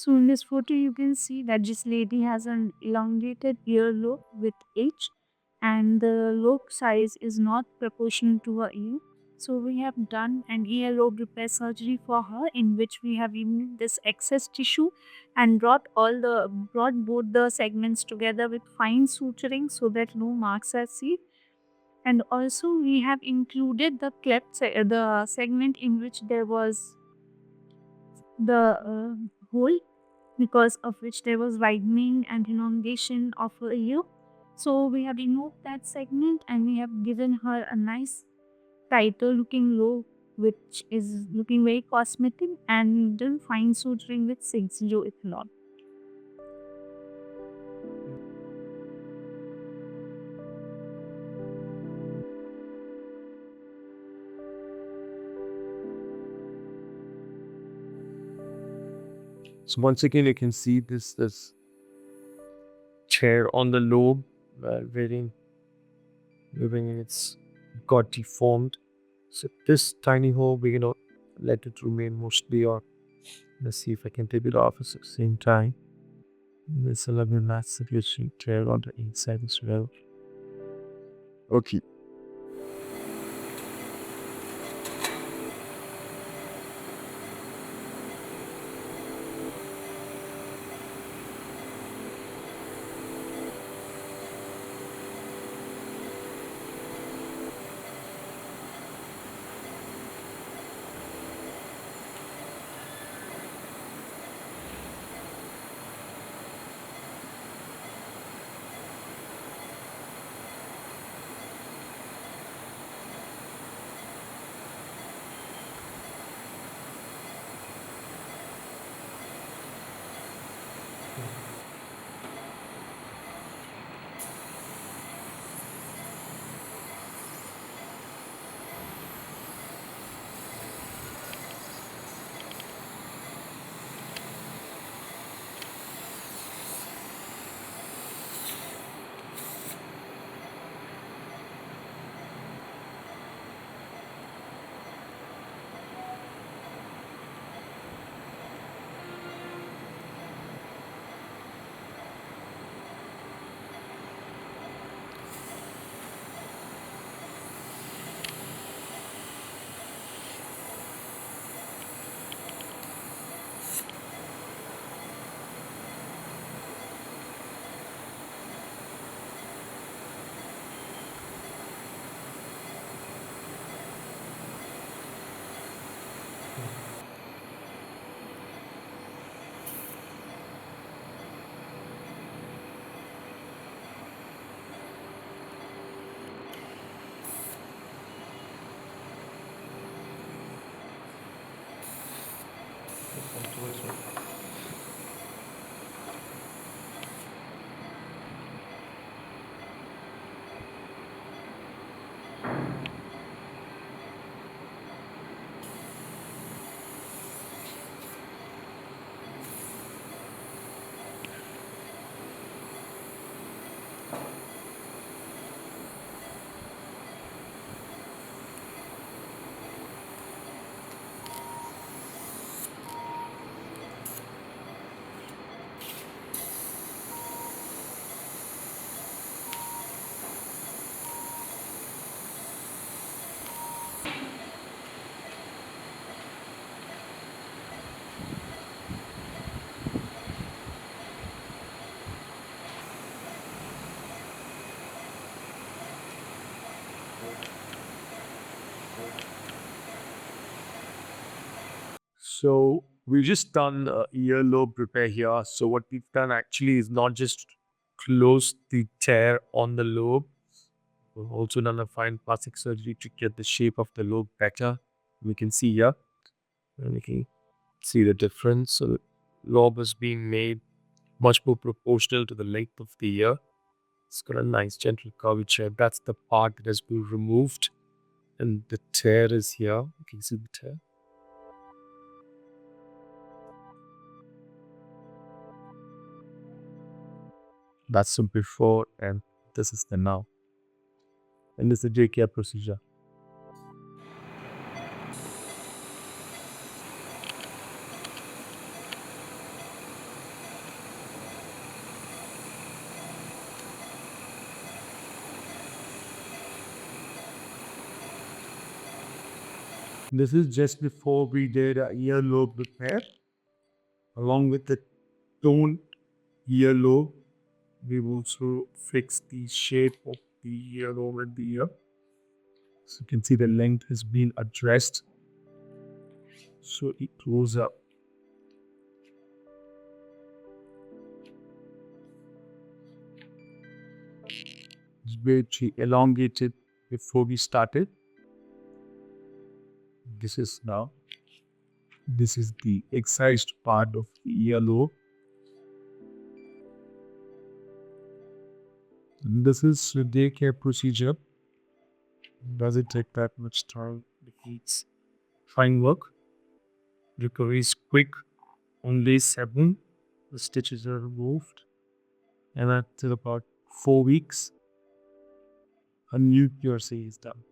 So in this photo, you can see that this lady has an elongated earlobe with age, and the lobe size is not proportional to her ear. So we have done an earlobe repair surgery for her, in which we have removed this excess tissue and brought both the segments together with fine suturing so that no marks are seen. And also we have included the segment in which there was the hole, because of which there was widening and elongation of her ear. So we have removed that segment and we have given her a nice tighter looking low, which is looking very cosmetic, and done fine suturing with 6-0 ethanol. So once again, you can see this chair on the lobe, wherein it's got deformed. So this tiny hole, we're gonna let it remain mostly, or let's see if I can take it off at the same time. There's a lovely nice circulation chair on the inside as well. Okay. So we've just done earlobe repair here. So what we've done actually is not just close the tear on the lobe. We've also done a fine plastic surgery to get the shape of the lobe better. We can see here, and we can see the difference. So the lobe is being made much more proportional to the length of the ear. It's got a nice gentle curvature. That's the part that has been removed, and the tear is here. You can see the tear. That's the before, and this is the now. And this is the J-care procedure. This is just before we did a earlobe repair. Along with the tone earlobe, we've also fixed the shape of the earlobe and the ear. So you can see the length has been addressed. So it goes up. It's very elongated before we started. This is now. This is the excised part of the earlobe. And this is a daycare procedure. Doesn't take that much time. It needs fine work. Recovery is quick. Only 7. The stitches are removed. And after about 4 weeks, a new PRC is done.